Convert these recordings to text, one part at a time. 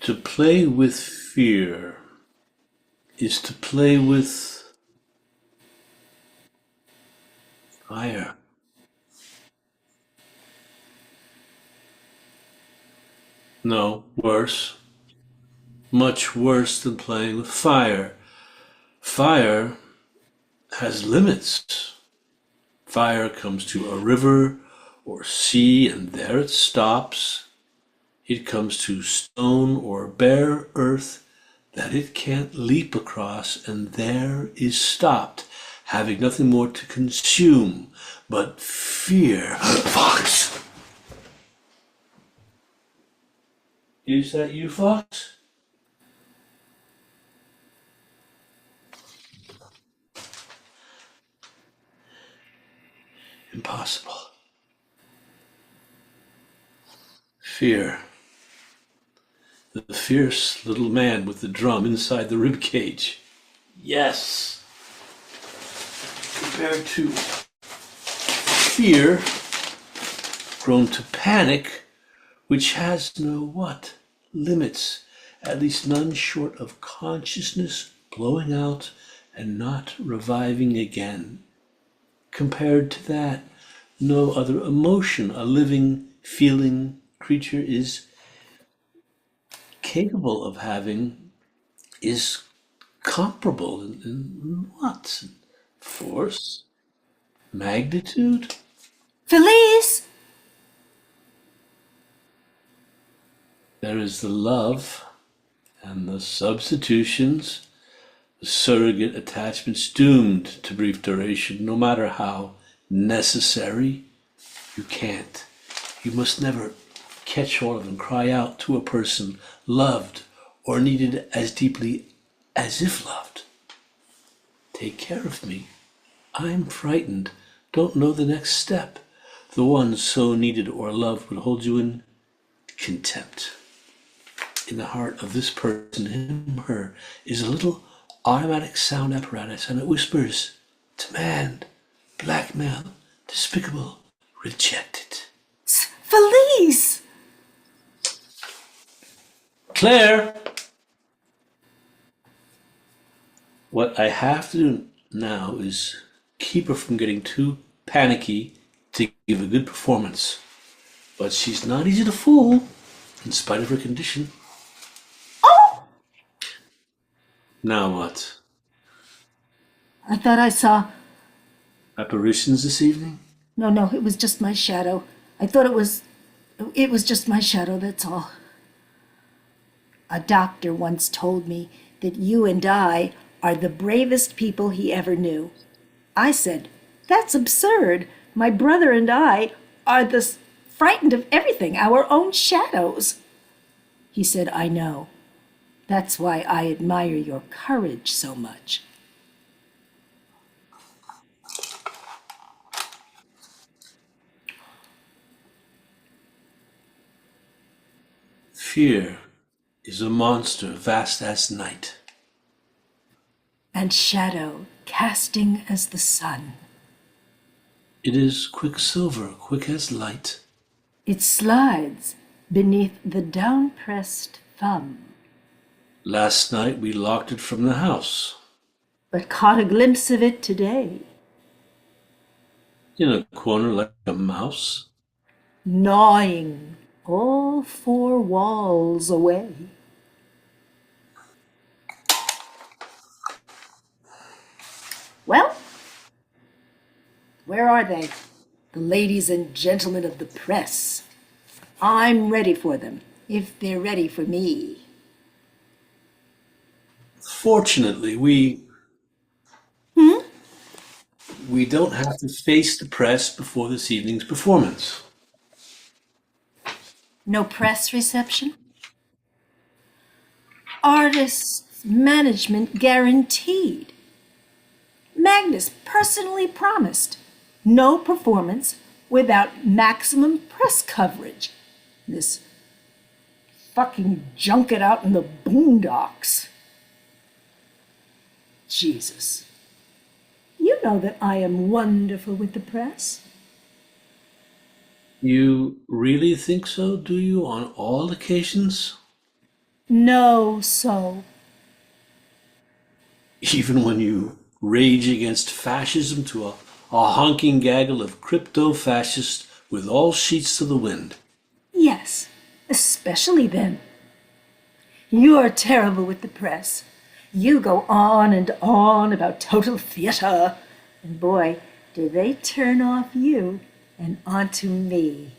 To play with fear is to play with fire. No, worse. Much worse than playing with fire. Fire has limits. Fire comes to a river or sea and there it stops. It comes to stone or bare earth that it can't leap across and there is stopped, having nothing more to consume but fear. Fox! Is that you, Fox? Impossible. Fear. The fierce little man with the drum inside the rib cage. Yes. Compared to fear, grown to panic, which has no what? Limits, at least none short of consciousness blowing out and not reviving again. Compared to that, no other emotion a living, feeling creature is capable of having is comparable in what? Force? Magnitude? Felice! There is the love and the substitutions, the surrogate attachments doomed to brief duration, no matter how necessary. You can't. You must never catch hold of and cry out to a person loved or needed as deeply as if loved. Take care of me. I'm frightened, don't know the next step. The one so needed or loved would hold you in contempt. In the heart of this person, him, her, is a little automatic sound apparatus, and it whispers, demand, blackmail, despicable, rejected. Felice! Claire! What I have to do now is keep her from getting too panicky to give a good performance. But she's not easy to fool, in spite of her condition. Oh! Now what? I thought I saw... Apparitions this evening? No, it was just my shadow. I thought it was just my shadow, that's all. A doctor once told me that you and I are the bravest people he ever knew. I said, that's absurd. My brother and I are frightened of everything, our own shadows. He said, I know. That's why I admire your courage so much. Fear is a monster vast as night. And shadow casting as the sun. It is quicksilver, quick as light. It slides beneath the down-pressed thumb. Last night we locked it from the house. But caught a glimpse of it today. In a corner like a mouse. Gnawing all four walls away. Well, where are they? The ladies and gentlemen of the press. I'm ready for them, if they're ready for me. Fortunately, we don't have to face the press before this evening's performance. No press reception? Artists' management guaranteed. Magnus personally promised no performance without maximum press coverage. This fucking junket out in the boondocks. Jesus. You know that I am wonderful with the press. You really think so, do you, on all occasions? No, so. Even when you rage against fascism to a honking gaggle of crypto-fascists with all sheets to the wind. Yes, especially then. You are terrible with the press. You go on and on about total theater. And boy, do they turn off you and onto me.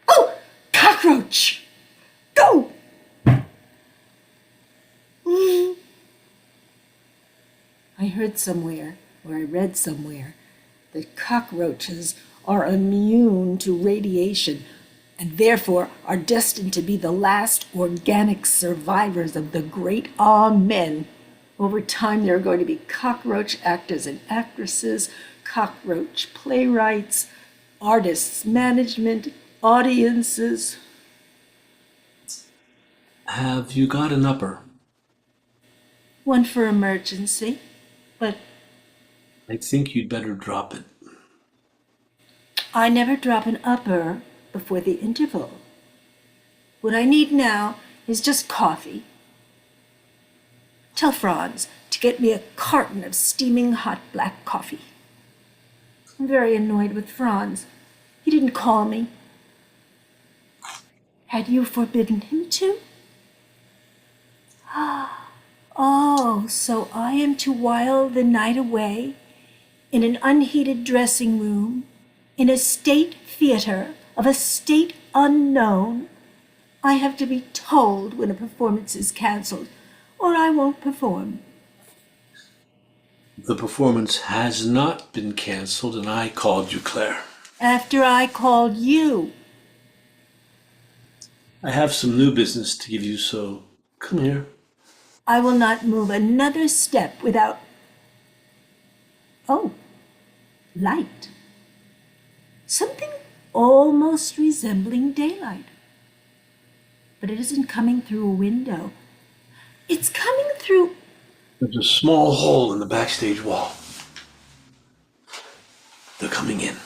Oh, cockroach! Go! I heard somewhere, or I read somewhere, that cockroaches are immune to radiation and therefore are destined to be the last organic survivors of the great Amen. Over time, there are going to be cockroach actors and actresses, cockroach playwrights, artists, management, audiences. Have you got an upper? One for emergency, but I think you'd better drop it. I never drop an upper before the interval. What I need now is just coffee. Tell Franz to get me a carton of steaming hot black coffee. I'm very annoyed with Franz. He didn't call me. Had you forbidden him to? Oh, so I am to while the night away in an unheated dressing room, in a state theater of a state unknown. I have to be told when a performance is canceled, or I won't perform. The performance has not been canceled, and I called you, Claire. After I called you. I have some new business to give you, so come here. I will not move another step without. Oh, light. Something almost resembling daylight. But it isn't coming through a window. It's coming through. There's a small hole in the backstage wall. They're coming in.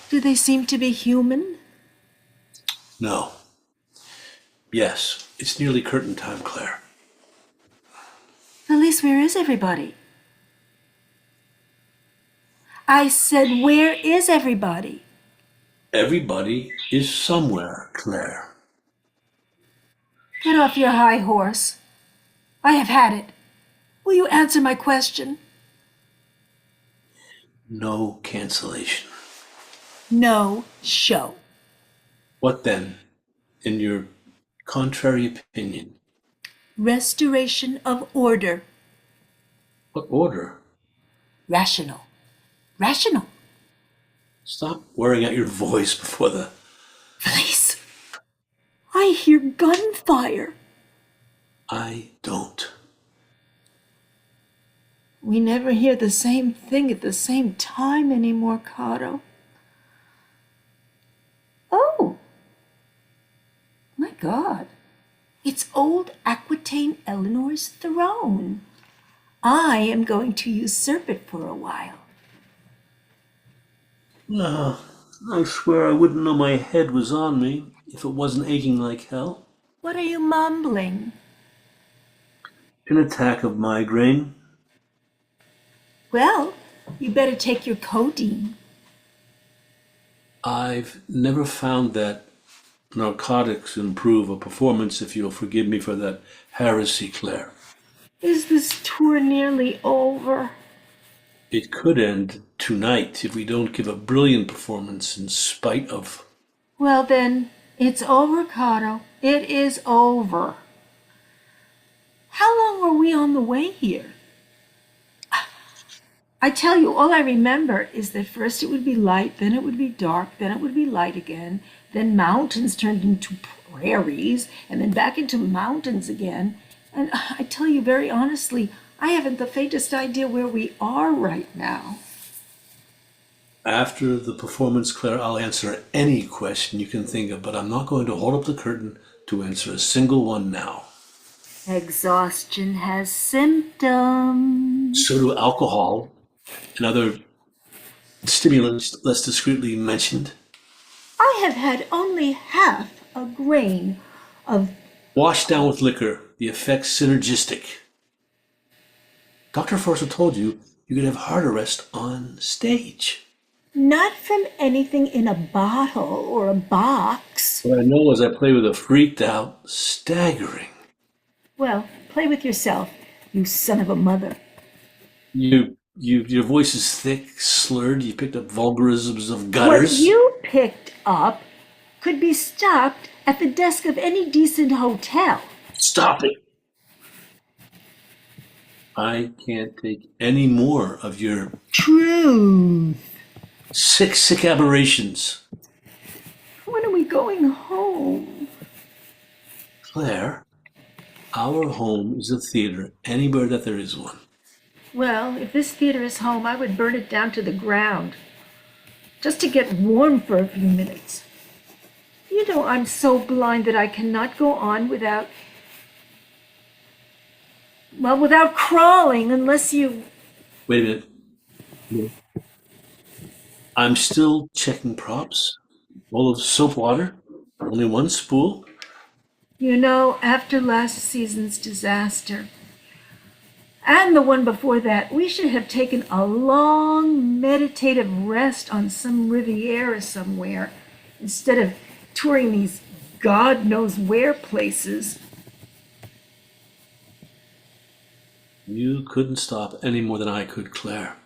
Do they seem to be human? No. Yes, it's nearly curtain time, Claire. Felice, where is everybody? I said, where is everybody? Everybody is somewhere, Claire. Get off your high horse. I have had it. Will you answer my question? No cancellation. No show. What then, in your contrary opinion? Restoration of order. What order? Rational. Rational. Stop wearing out your voice before the... Felice, I hear gunfire. I don't. We never hear the same thing at the same time anymore, Cotto. Oh, my God. It's old Aquitaine Eleanor's throne. I am going to usurp it for a while. No, I swear I wouldn't know my head was on me if it wasn't aching like hell. What are you mumbling? An attack of migraine. Well, you better take your codeine. I've never found that narcotics improve a performance, if you'll forgive me for that heresy, Claire. Is this tour nearly over? It could end tonight if we don't give a brilliant performance in spite of... Well then, it's over, Cotto. It is over. How long were we on the way here? I tell you, all I remember is that first it would be light, then it would be dark, then it would be light again, then mountains turned into prairies, and then back into mountains again. And I tell you very honestly, I haven't the faintest idea where we are right now. After the performance, Claire, I'll answer any question you can think of, but I'm not going to hold up the curtain to answer a single one now. Exhaustion has symptoms. So do alcohol and other stimulants less discreetly mentioned. I have had only half a grain of Washed down with liquor, the effect's synergistic. Dr. Forster told you you could have heart arrest on stage. not from anything in a bottle or a box. What I know is I play with a freaked out, staggering. Well, play with yourself, you son of a mother. Your voice is thick, slurred. You picked up vulgarisms of What gutters. you picked up could be stopped at the desk of any decent hotel. Stop it. I can't take any more of your Truth. sick aberrations. When are we going home? Claire, our home is a theater anywhere that there is one. Well, if this theater is home, I would burn it down to the ground. Just to get warm for a few minutes. You know, I'm so blind that I cannot go on without crawling unless you... Wait a minute. No. I'm still checking props. Bowl of soap water. Only one spool. You know, after last season's disaster, and the one before that, we should have taken a long meditative rest on some Riviera somewhere instead of touring these God knows where places. You couldn't stop any more than I could, Claire.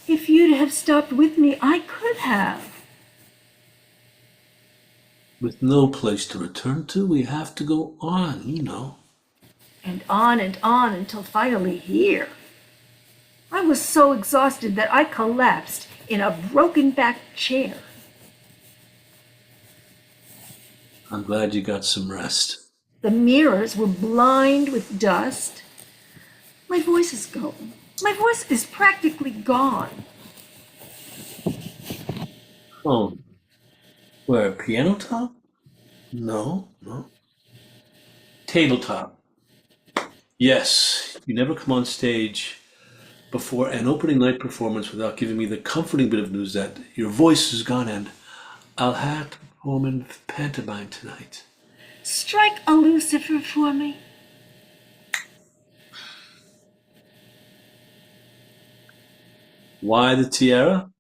If you'd have stopped with me, I could have. With no place to return to, we have to go on, you know. And on until finally here. I was so exhausted that I collapsed in a broken back chair. I'm glad you got some rest. The mirrors were blind with dust. My voice is gone. My voice is practically gone. Oh, where, piano top? No. Tabletop. Yes, you never come on stage before an opening night performance without giving me the comforting bit of news that your voice is gone and I'll have to perform in pantomime tonight. Strike a Lucifer for me. Why the tiara?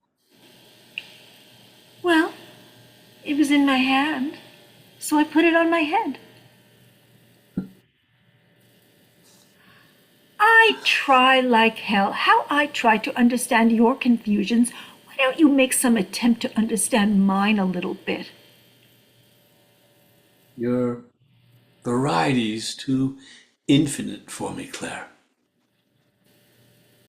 Well, it was in my hand, so I put it on my head. I try like hell. How I try to understand your confusions. Why don't you make some attempt to understand mine a little bit? Your variety's too infinite for me, Claire.